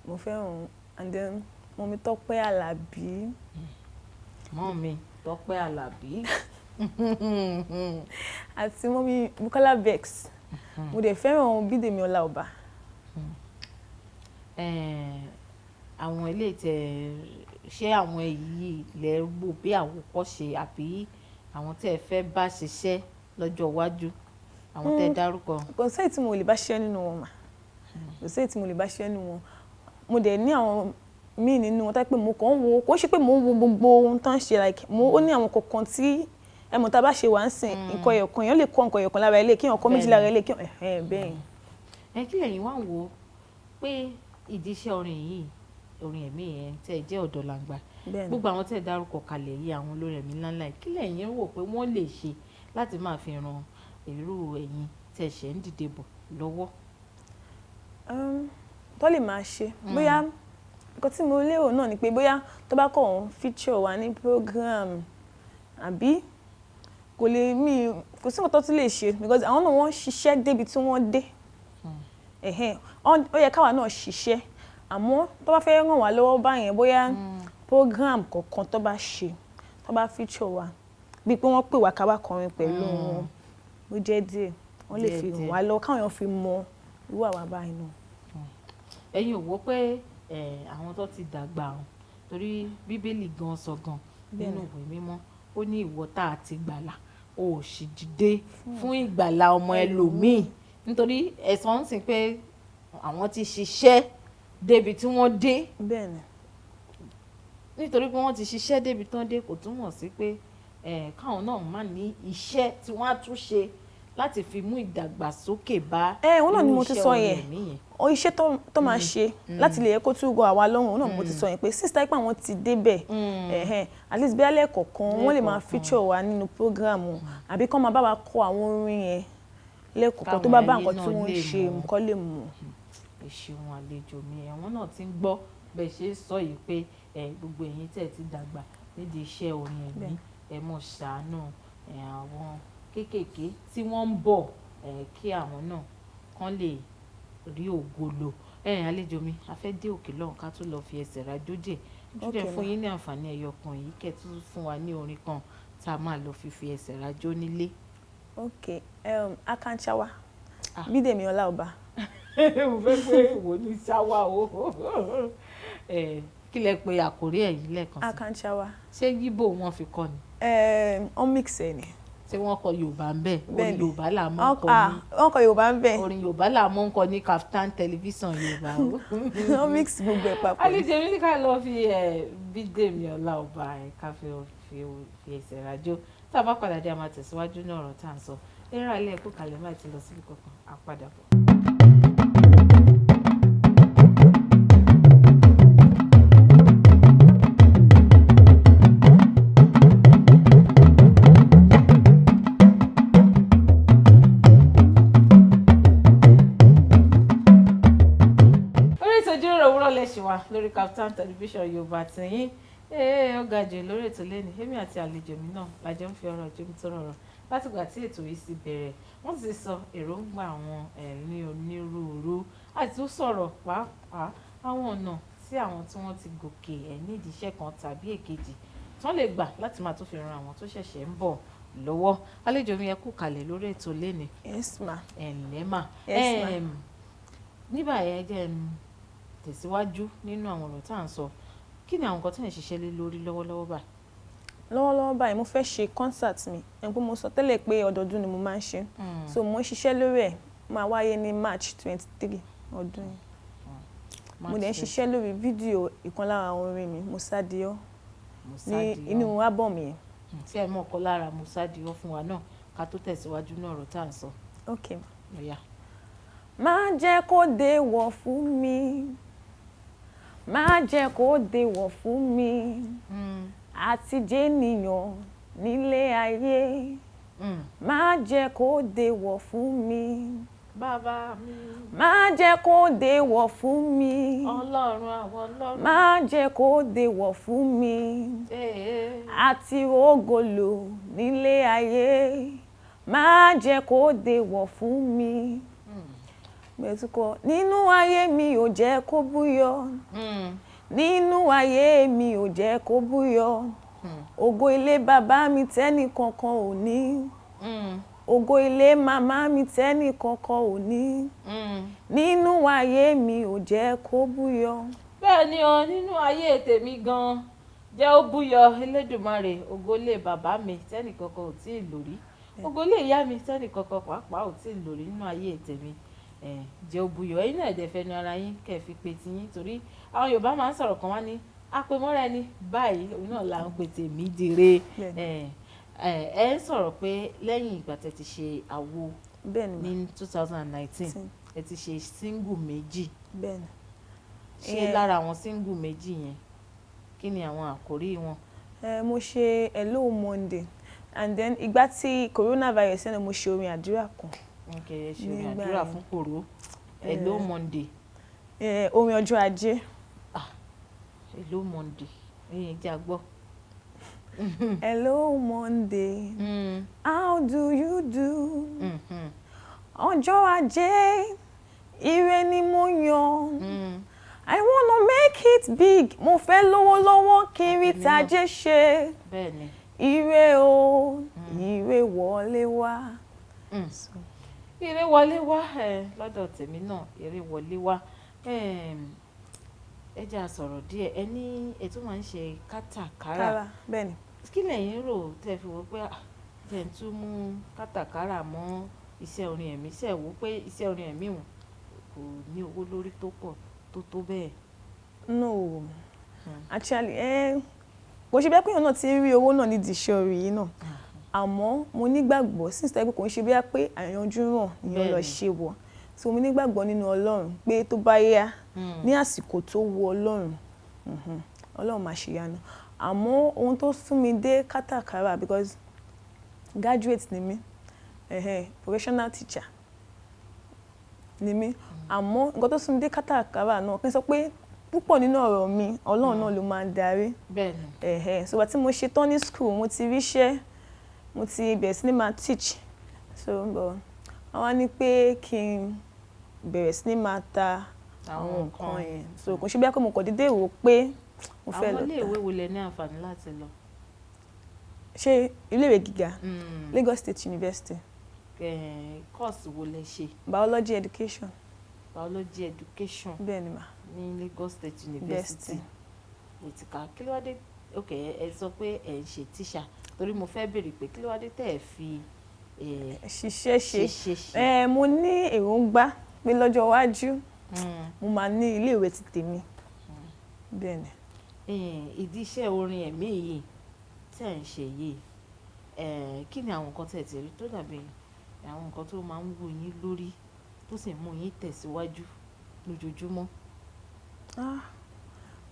Mo fẹ́ràn, and then Mọ́mì Tọ́pẹ́ Àlàbí. Mọ́mì Tọ́pẹ́ Àlàbí. Àti Mọ́mì Bukola Vex. Mo dẹ̀ fẹ́ràn Bídèmí Ọláọba. Àwọn ilé ṣé àwọn èyí lẹ wò bí àwòkọ́ṣe, àbí àwọn tí ẹ fẹ́ bá ṣiṣẹ́ lọ́jọ́ iwájú, àwọn tẹ́ dárúkọ? Kò sí èyí tí mo lè bá ṣiṣẹ́ nínú wọn mà. Kò sí èyí tí mo lè bá ṣiṣẹ́ nínú wọn. Mo dẹ̀ ní àwọn míì nínú wọn tá pé mo kàn ń wo, kò ṣe pé mo ń wo gbogbo ohun tó ń ṣe, like ó ní àwọn kankan tí ẹmọ tá a bá ṣe wà ń sìn, nǹkan ẹ̀yọ̀kan èèyàn lè kọ́ nǹkan ẹ̀yọ̀kan lára ilé, kí èèyàn kọ́ méjì lára ilé, kí bẹ́ẹ̀. Kí lẹ̀yin wá wò ó pé ìdí iṣẹ́ orin yìí, orin ẹ̀mí yẹn tẹ́ ẹ jẹ́ ọ̀dọ́ langba, gbogbo àwọn tẹ́ ẹ dárúkọ kalẹ̀ yìí, àwọn olórin ẹ̀mí ńláńlá yìí, kí lẹ̀yin wò pé wọ́n lè ṣe láti máa fi ran irú ẹ̀yin tẹ́ ẹ ṣẹ̀ ń dìde bọ̀ lọ́wọ́? Tó lè máa ṣe bóyá nǹkan tí mo lérò náà ni pé bóyá tó bá kọ̀ wọ́n feature wa ní program, àbí kò sí nǹkan tó tún lè ṣe because àwọn náà wọ́n ṣiṣẹ́ débi tí wọ́n dé ó yẹ káwa náà ṣiṣẹ́ àmọ́ tó bá fẹ́ ràn wá lọ́wọ́ báyẹn bóyá program kọ̀ọ̀kan tó bá ṣe tó bá feature wa bíi pé wọ́n pè wá ká wá kọrin pẹ̀lú wọn ó jẹ́ díẹ̀ wọ́n lè fi ràn wá lọ́wọ́ káwọn èèyàn fi mọ irú àwa báyìí náà. ẹ̀yin ò wò pé àwọn tó ti dàgbà ọ̀hún torí bíbélì gan sọ gan nínú ìwé mímọ́ ó ní ìwọ tá a ti gbàlà o ò sì dìde fún ìgbàlà ọmọ ẹlòmíì nítorí ẹ̀sán ń sìn pé àwọn ti ṣiṣẹ́ débi tí wọ́n dé. bẹ́ẹ̀ni. nítorí pé wọ́n ti ṣiṣẹ́ débi tí wọ́n dé kò túmọ̀ sí pé káwọn náà má ní iṣẹ́ tí wọ́n á tún ṣe láti fi mú ìdàgbàsókè bá irú iṣẹ́ ọ̀rẹ́ nìyẹn. Iṣẹ́ tó máa ṣe láti lè yẹ kó tún rọ àwa lọ́rùn náà mo ti sọ yẹn pé sísá ipá wọn ti débẹ̀ at least bí alẹ́ kọ̀ọ̀kan wọ́n lè máa feature wa nínú program àbí kán máa bá wa kọ àwọn orin yẹn lẹ́kọ̀ọ̀kan tó bá bá nǹkan tí wọ́n ń ṣe nǹkan lè mọ̀. ìṣeun àlejò mi ẹ̀wọ̀n náà ti ń gbọ́ bẹ́ẹ̀ ṣe sọ yìí pé gbogbo ẹ̀yin tẹ̀ ti dàgbà nídìí iṣẹ́ orin ẹ̀mí ẹ mọ̀ ṣàánú àwọn kéékèèké tí wọ́n ń bọ̀ kí àwọn náà kán lè rí ògo lò. Àlejò mi a fẹ́ dé òkè lọ́hùn ká tó lọ fi ẹsẹ̀ rajó dé jùlẹ̀ fún yín ní àǹfààní ẹyọ kan yìí kẹ́ tún fún wa ní orin kan tá a máa lọ fi ẹsẹ̀ rajó nílé. ok Akanchawa Bídèmí Ọláọba. mo fẹ́ pé wò ní ṣáwá o kí lẹ pé àkórí ẹ̀ yìí lẹ́ẹ̀kan sí. Akanchawa. ṣé yíbò wọn fi kọ ni. On mix ẹ ni. ṣé wọ́n kọ Yorùbá ń bẹ̀ orin Yorùbá là mọ́ ń kọ ní. wọ́n kọ Yorùbá ń bẹ̀. orin Yorùbá là mọ́ ń kọ ní Kaftan television Yorùbá o. On mix gbogbo ẹ̀ papọ̀. àlejò mi ní ká lọ fi Bídèmí Ọláọba ká fi ẹsẹ̀ rajó tá a bá padà dé a máa tẹ̀síwájú ní ọ̀rọ̀ tá à ń sọ eré alẹ́ ẹ̀kọ́ kalẹ̀ máa ti lọ síbi kankan á padà bọ̀. wa lórí Kaftan television Yorùbá tìyín ó ga jù lórí ètò lẹ́nu èmi àti àlejò mi náà lájọ ń fi ọ̀rọ̀ jómi tó rọrùn látìgbà tí ètò yìí sì bẹ̀rẹ̀ wọ́n ti sọ èròǹgbà wọn ní onírúurú àti ó sọ̀rọ̀ pàápàá àwọn ọ̀nà tí àwọn tí wọ́n ti gòkè nídìí iṣẹ́ kan tàbí èkejì tí wọ́n lè gbà láti máa tó fi ran àwọn tó ṣẹ̀ṣẹ̀ ń bọ̀ lọ́wọ́ àlejò mi ẹ kú kalẹ̀ lórí ètò lẹ́nu. Yes ma. ǹlẹ́ mà. Yes ma. nígbà yẹn jẹ́ tẹ̀síwájú nínú àwọn ọ̀rọ̀ tá à ń sọ kí ni àwọn nǹkan tí ẹ̀ ń ṣiṣẹ́ lé lórí lọ́wọ́lọ́wọ́ báyìí. lọ́wọ́lọ́wọ́ báyìí mo fẹ́ ṣe concert mi ẹ̀ pé mo sọ tẹ́lẹ̀ pé ọdọọdún ni mo máa ń ṣe so mo ń ṣiṣẹ́ lórí ẹ̀ máa wáyé ní March 23 ọdún yìí mo dẹ̀ ń ṣiṣẹ́ lórí fídíò ìkan lára àwọn orin mi Musa Dio ní inú ábọ̀mù yẹn. tí ẹ mọ̀ ọ̀kan lára Musa Dio fún wa náà ká tó tẹ̀síwájú náà ọ̀rọ̀ tá à ń sọ. ok. Yeah. má jẹ́ kó déwọ̀ fún mi má jẹ́ kó déwọ̀ fún mi àti jẹ́nìyàn nílé ayé má jẹ́ kó déwọ̀ fún mi bàbá mi má jẹ́ kó déwọ̀ fún mi ọlọ́run àwọn ọlọ́run má jẹ́ kó déwọ̀ fún mi àti rógòlò nílé ayé má jẹ́ kó déwọ̀ fún mi. Mẹ́tùkọ́ nínú ayé mi ò jẹ́ kó búyọ nínú ayé mi ò jẹ́ kó búyọ ògo ilé bàbá mi tẹ́nì kankan ò ní ògo ilé màmá mi tẹ́nì kankan ò ní nínú ayé mi ò jẹ́ kó búyọ. bẹ́ẹ̀ ni o nínú ayé tèmi gan-an jẹ́ ó búyọ Elédùmarè ògo ilé bàbá mi tẹ́nì kankan ò tí ì lórí ògo ilé ìyá mi tẹ́nì kankan pàápàá ò tí ì lórí nínú ayé tèmi. Jẹ́ ó buyọ̀ ẹ̀yin náà ẹ̀dẹ̀ fẹnu ara yín kẹ́ fi pe tiyín torí àwọn Yorùbá máa ń sọ̀rọ̀ kan wá ní apẹ̀mọ́ra ẹni báyìí òun náà là ń pe tèmi dire ẹ ń sọ̀rọ̀ pé lẹ́yìn ìgbà tẹ́ ti ṣe àwo ní 2019 ẹ ti ṣe single méjì ṣé lára àwọn single méjì yẹn kí ni àwọn àkórí wọn. mo ṣe Hello Monday and then ìgbà tí coronavirus mo ṣe orin àdúrà kan. Okay, ṣe orin àdúrà fún kòró Hello Monday. Orin ọjọ́ ajé. Hello Monday ẹ̀yin jẹ́ àgbọ̀. Hello Monday, how do you do? Ọjọ́ Ajé, ire ni mo yàn. I wanna make it big. Mo fẹ́ lówó lọ́wọ́ kí n rí tajé ṣe. Bẹ́ẹ̀ni. Ire o, ire wọlé wá. Ire wọlé wá lọ́dọ̀ tèmi náà, ire wọlé wá. Ẹ jẹ́ a sọ̀rọ̀ díẹ̀. Ẹ ní ẹ tún máa ń ṣe kátàkárà. Bẹ́ẹ̀ni. Kí lẹ̀yin rò tẹ́ fi wò pé jẹ́ ń tún mú kátàkárà mọ́ iṣẹ́ orin ẹ̀mí? Ṣé ẹ wò pé iṣẹ́ orin ẹ̀mí wọn kò ní owó lórí tó pọ̀ tó bẹ́ẹ̀? No, actually kò ṣe bẹ́ẹ̀ pé èèyàn náà ti ń rí owó náà nídìí iṣẹ́ orin yìí náà. Àmọ́ mo nígbàgbọ́ since tẹ́ pé kò ń ṣe bíyà pé àyànjú ràn ìyẹn lọ ṣe wọ̀. So mo nígbàgbọ́ nínú Ọlọ́run pé tó bá yá ní àsìkò tó wu Ọlọ́run, Ọlọ́run máa ṣe ìyanu. Àmọ́ ohun tó sún mi dé kátàkárà because graduate ni mí, professional teacher ni mí. Àmọ́ nǹkan tó sún mi dé kátàkárà náà kí n sọ pé púpọ̀ nínú ọ̀rọ̀ mi Ọlọ́run náà ló máa ń darí. Bẹ́ẹ̀ni. So ìgbà tí mo ṣe tán ní school mo ti ríṣẹ́, mo ti bẹ̀rẹ̀ sí ní máa teach. So wọ́n wá ní pé kí n bẹ̀rẹ̀ sí ní máa ta àwọn nǹkan yẹn. So kò ṣe bí mo kàn dédé rò pé mo fẹ́ lọ ta. Àwọn ilé-ìwé wo lẹ ní àǹfààní láti lọ? Ṣé ilé-ìwé gíga? Lagos State University. Course wo lẹ ṣe? Biology education. Biology education. Bẹ́ẹ̀ni mà. Ní Lagos State University. Ètìká kí ló wá dé? Ok, ẹ sọ pé ẹ ń ṣe tíṣà torí mo fẹ́ béèrè pé kí ló wá dé tẹ́ ẹ fi ṣiṣẹ́ ṣe. Mo ní èròǹgbà pé lọ́jọ́ iwájú mo máa ní ilé-ìwé ti tèmi. Bẹ́ẹ̀ni. Ìdí iṣẹ́ orin ẹ̀mí yìí tẹ́ ẹ ń ṣe yìí, kí ni àwọn nǹkan tẹ́ ẹ ti rí tó dàbí àwọn nǹkan tó máa ń wú yín lórí tó sì mú yín tẹ̀síwájú lójoojúmọ́?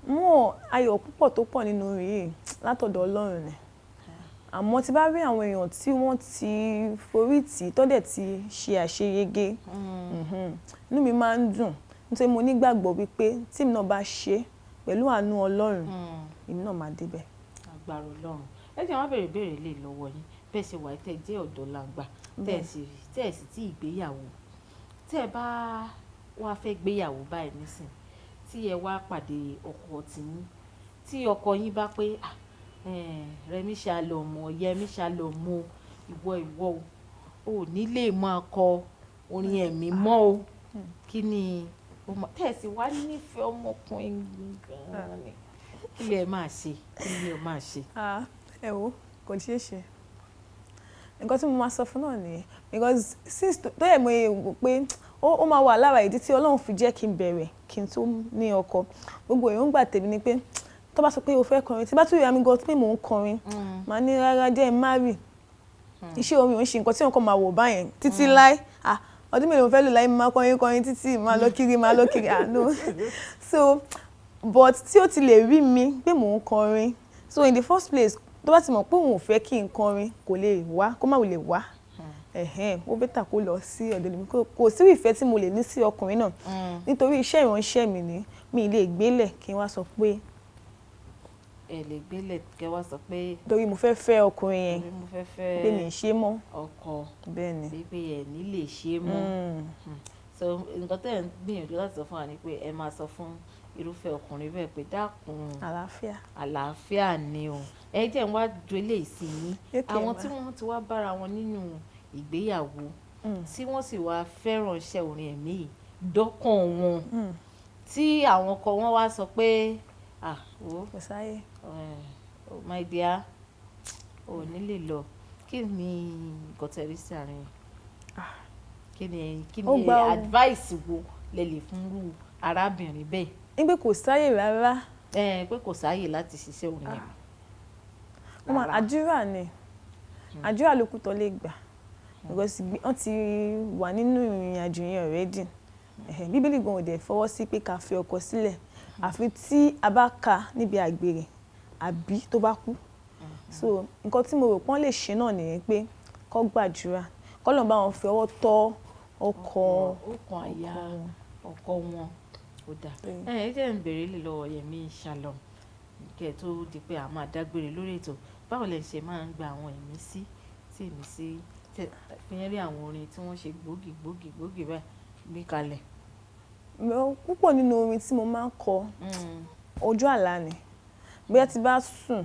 Mo ayọ̀ púpọ̀ tó pọ̀ nínú yìí látọ̀dọ̀ Ọlọ́run ni. Àmọ́ tí bá rí àwọn èèyàn tí wọ́n ti forí tì tó dẹ̀ ti ṣe àṣeyege, inú mi máa ń dùn nítorí mo nígbàgbọ́ wípé tí mi náà bá ṣe pẹ̀lú àánú Ọlọ́run, èmi náà máa débẹ̀. Agbára Ọlọ́run. Ẹ jẹ́ wá béèrè lè lọ́wọ́ yín bẹ́ẹ̀ ṣe wà tẹ́ jẹ́ ọ̀dọ́ làǹgbà tẹ́ ẹ̀ sì tí ìgbéyàwó. Tẹ́ ẹ bá wá fẹ́ gbéyàwó báyìí nísìn tí ẹ wá pàdé ọkọ tiyín, tí ọkọ yín bá pé Rẹ̀mí Shalom, Yẹmí Shalom, ìwọ ò ní lè máa kọ orin ẹ̀mí mọ́ o. Kí ni tẹ́ ẹ sì wá nífẹ̀ẹ́ ọmọkùnrin gan-an ni? Kí lẹ máa ṣe? Kí ni ẹ máa ṣe? Ẹ wo kò ṣeé ṣe. Nǹkan tí mo máa sọ fún náà nìyẹn because since tó yẹ mo rò pé ó máa wà lára ìdí tí Ọlọ́run fi jẹ́ kí n bẹ̀rẹ̀ kí n tó ní ọkọ. Gbogbo èròǹgbà tèmi ni pé tó bá sọ pé o fẹ́ kọrin tí bá tún rí àmì gan pé mò ń kọrin màá ní rárá jẹ́ ẹ má rì. Iṣẹ́ orin ò ń ṣe nǹkan tí nǹkan máa wò báyẹn títí láé. Ọdún mélòó fẹ́ lò láì máa kọrin títí máa lọ kiri. No. So but tí ó ti lè rí mi pé mò ń kọrin, so in the first place tó bá ti mọ̀ pé òun ò fẹ́ kí n kọrin kò lè wá, kó má lè wá. Ó bẹ́tà kó lọ sí ọ̀dọ̀ mi. Kò sí ìfẹ́ tí mo lè ní sí ọkùnrin náà nítorí iṣẹ́ ìránṣẹ́ mi ni mi lè gbélẹ̀ kí n wá sọ pé. Ẹ lè gbélẹ̀ kí ẹ wá sọ pé. Torí mo fẹ́ fẹ́ ọkùnrin yẹn. Torí mo fẹ́ fẹ́. Pé mi ṣe mọ́. Ọkọ. Bẹ́ẹ̀ni. Pé ẹ ní lè ṣe mọ́. So nǹkan tẹ́ ẹ̀ ń gbìyànjú láti sọ fún wa ni pé ẹ máa sọ fún irúfẹ́ ọkùnrin bẹ́ẹ̀ pé dákun. Àlàáfíà ni o. Ẹ jẹ́ ń wá ju eléyìí sí yín. Àwọn tí wọ́n ti wá bára wọn nínú ìgbéyàwó tí wọ́n sì wá fẹ́ràn iṣẹ́ orin ẹ̀mí yìí dọ́kàn wọn tí àwọn ọkọ wọn wá sọ pé my dear ò ní lè lọ. Kí ni nǹkan tẹ̀rí sí àárín? Kí ni advice wo lẹ lè fún irú arábìnrin bẹ́ẹ̀? Ní pé kò sáyè rárá. Pé kò sáyè láti ṣiṣẹ́ orin ẹ̀mí. Àdúrà ni àdúrà ló kù tó lè gbà because wọ́n ti wà nínú ìrìn àjò yẹn already. Bíbélì gan ò dẹ̀ fọwọ́ sí pé ká fi ọkọ sílẹ̀ àfi tí a bá ka níbi àgbèrè àbí tó bá kú. So nǹkan tí mo rò pọ́n lè ṣe náà nìyẹn pé kó gbàdúrà k'Ọlọ́run bá wọn fi ọwọ́ tọ́ ọkàn àyà ọkọ wọn. Ó dà. Ẹ jẹ́ ń béèrè lè lọ́wọ́ Yẹmí Shalom kẹ́ tó di pé a máa dágbére lórí ètò. báwo lẹ ṣe máa ń gba àwọn ìmísí tí ìmísí fi ń rí àwọn orin tí wọ́n ṣe gbòógì báyìí gbé kalẹ̀? Púpọ̀ nínú orin tí mo máa ń kọ ojú àlá ni. Bóyá tí bá sùn,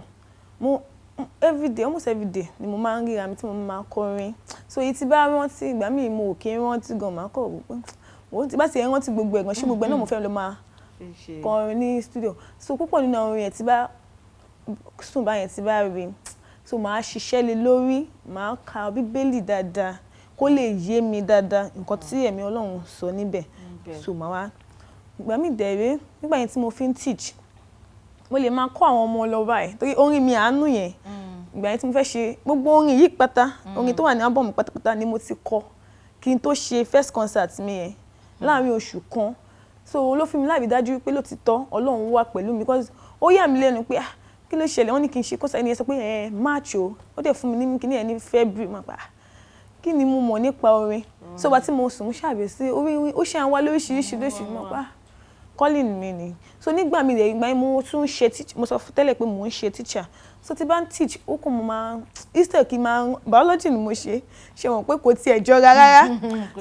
everyday, almost everyday ni mo máa ń ríra mi tí mo máa ń kọrin. So èyí tí bá rántí ìgbà míì mo kì í rántí gan, máa kọ̀ wò pé wọ́n ti bá ti rántí gbogbo ẹ̀gàn, ṣé gbogbo ẹ̀ náà mo fẹ́ lọ máa kọrin ní studio. So púpọ̀ nínú àwọn orin yẹn tí bá sùn báyẹn tí bá rí, so màá ṣiṣẹ́ lé lórí, màá ka bíbélì dáadáa kó lè yé mi dáadáa nǹkan tí ẹ̀mí Ọlọ́run sọ níbẹ̀. So màá wá ìgbà míì dẹ̀rẹ́ nígbà yẹn tí mo fi ń teach, mo lè máa kọ́ àwọn ọmọ lọ báyìí torí orin mi àánú yẹn ìgbà yẹn tí mo fẹ́ ṣe gbogbo orin yìí pátá, orin tó wà ní album pátápátá ni mo ti kọ kí n tó ṣe first concert mi yẹn láàárín oṣù kan. So ló fi mi láì dájú pé lótìtọ́ Ọlọ́run wà pẹ̀lú mi because ó yà mí lẹ́nu pé kí ló ṣẹlẹ̀, wọ́n ní kí n ṣe concert, ẹni yẹn sọ pé March o, ó dẹ̀ fún mi ní kíní ẹ̀ ní February, mo pa kí ni mo mọ̀ nípa orin. So bá tí mo sùn mo ṣàbẹ̀sí orin ó ṣe àwọn lóríṣiríṣi mo pa calling mi ni. So nígbà mi lè ìgbà yẹn mo tún ṣe teacher, mo sọ tẹ́lẹ̀ pé mò ń ṣe teacher. So tí bá ń teach ó kàn mo máa instead kí n máa biology ni mo ṣe mọ̀ pé kò tiẹ̀ jọra rárá.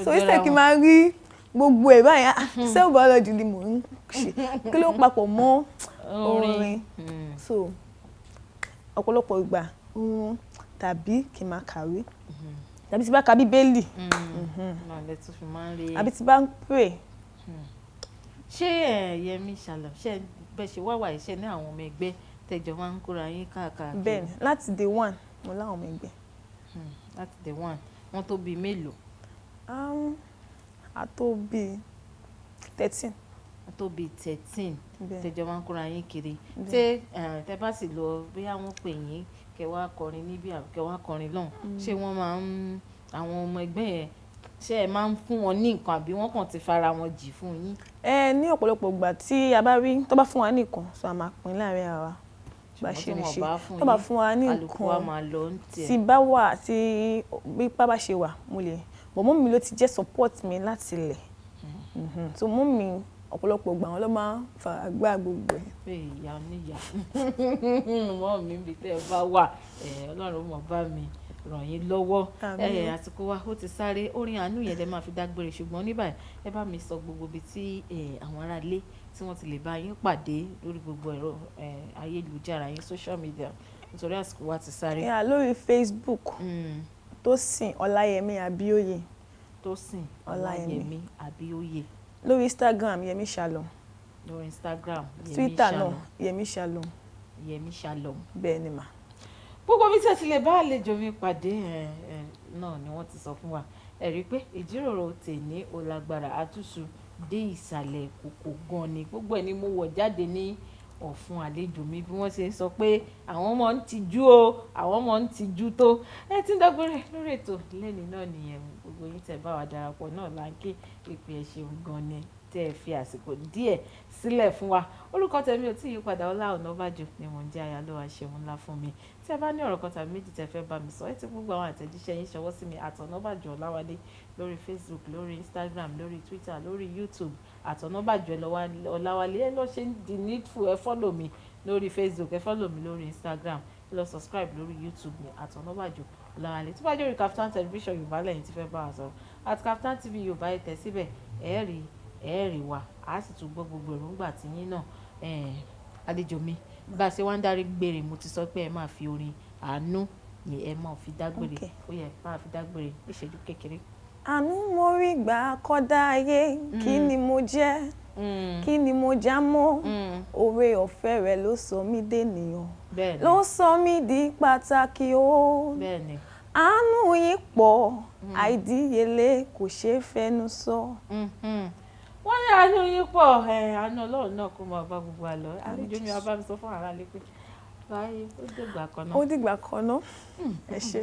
So instead kí n máa rí gbogbo ẹ̀ báyìí cell biology ni mò ń ṣe kí ló papọ̀ mọ́ orin. So ọ̀pọ̀lọpọ̀ ìgbà tàbí kí n máa kàwé tàbí tí bá ka bíbélì àbí tí bá ń pray. Ṣé Yẹmí Shalom ṣe bẹ́ẹ̀ ṣe wáwà iṣẹ́ ní àwọn ọmọ ẹgbẹ́ tẹjọ máa ń kóra yín káàkiri? Bẹ́ẹ̀ni, láti day one mo láwọn ọmọ ẹgbẹ́. Láti day one wọ́n tó bí mélòó? A tó bí 13. A tó bí 13 tẹjọ máa ń kóra yín kiri. Tẹ bá sì lọ bóyá wọ́n pè yín kẹ wá kọrin níbí àbí kẹ wá kọrin lọ́hùn, ṣé wọ́n máa ń àwọn ọmọ ẹgbẹ́ yẹn ṣé ẹ máa ń fún wọn ní nǹkan àbí wọ́n kàn ti fara wọn jì fún yín? Ní ọ̀pọ̀lọpọ̀ ìgbà tí a bá rí tó bá fún wa ní nǹkan so a máa pín láàrin ara wa bá ṣe lè ṣe. Tó bá fún wa ní nǹkan tí bá wà tí bí bá ṣe wà mo lè bọ̀ mọ́ mi ló ti jẹ́ support mi láti ilẹ̀. So mọ́ mi ọ̀pọ̀lọpọ̀ ìgbà wọn ló máa ń fara gbá gbogbo ẹ̀. Pé ìyá oníyà mọ́ mi bí tẹ́ ẹ bá wà Ọlọ́run mọ̀ bá mi ràn yín lọ́wọ́. Àsìkò wa ó ti sáré, orin àánú yẹn lẹ máa fi dágbére ṣùgbọ́n ní báyìí ẹ bá mi sọ gbogbo ibi tí àwọn ará ilé tí wọ́n ti lè bá yín pàdé lórí gbogbo ẹ̀rọ ayélujára yín social media nítorí àsìkò wa ti sáré. Lórí Facebook Tósìn Ọláyẹmí Abíóyè. Tósìn Ọláyẹmí Abíóyè. Lórí Instagram Yẹmí Shalom. Lórí Instagram Yẹmí Shalom. Twitter náà Yẹmí Shalom. Yẹmí Shalom. Bẹ́ẹ̀ ni mà. Gbogbo bí tí ẹ ti lè bá àlejò mi pàdé náà ni wọ́n ti sọ fún wa. Ẹ rí i pé ìjíròrò tèmi ó lágbára àtúnṣu dé ìsàlẹ̀ kòkò gan ni. Gbogbo ẹ̀ ni mo wọ̀ jáde ní ọ̀fun àlejò mi bí wọ́n ṣe sọ pé àwọn ọmọ ń tijú o, àwọn ọmọ ń tijú tó. Ẹ ti ń dágbére lórí ètò lẹ́ni náà nìyẹn. Gbogbo yín tẹ́ bá wa darapọ̀ náà là ń ké pé ẹ ṣeun gan ni tẹ́ ẹ fi àsìkò díẹ̀ sílẹ̀ fún wa. Orúkọ tèmi ò tí yí padà, Ọlá Ọ̀nàbàjò ni mò ń jẹ́. Ayálọ́wà ṣeun ńlá fún mi. Tí ẹ bá ní ọ̀rọ̀ kan tàbí méjì tẹ́ fẹ́ bá mi sọ, ẹ ti gbogbo àwọn àtẹ̀jíṣẹ́ yín ṣọwọ́ sí mi @Ọ̀nàbàjò Ọláwálé lórí Facebook, lórí Instagram, lórí Twitter, lórí YouTube @Ọ̀nàbàjò Ọláwálé. Ẹ lọ ṣe the needful, ẹ follow mi lórí Facebook, ẹ follow mi lórí Instagram, ẹ lọ subscribe lórí YouTube mi @Ọ̀nàbàjò Ọláwálé. Tó bá jẹ́ orí Kaftan Television Yorùbá lẹ́yìn tí fẹ́ bá wa sọ̀rọ̀ @Kaftan TV Yorùbá ẹ tẹ̀ síbẹ̀ ẹ rí wa, a sì tún gbọ́ gbogbo èròǹgbà tí yín náà. Àlejò mi bá a ṣe wá ń darí gbére, mo ti sọ pé ẹ máa fi orin àánú ni ẹ máa fi dágbére. Ó yẹ máa fi dágbére ìṣẹ́jú kékeré. Àánú mo rí gbà kọ́dá ayé, kí ni mo jẹ́, kí ni mo já mọ́, oore ọ̀fẹ́ rẹ̀ ló sọ mí dènìyàn, ló sọ mí di pàtàkì o. Àánú yín pọ̀ àìdíyelé kò ṣeé fẹnu sọ. Wọ́n ní àánú yín pọ̀, àánú Ọlọ́run náà kó máa bá gbogbo àlọ́. Àlejò mi wá bá mi sọ fún ara lé pé báyìí ó dìgbà kan náà. Ó dìgbà kan náà. Ẹ ṣé.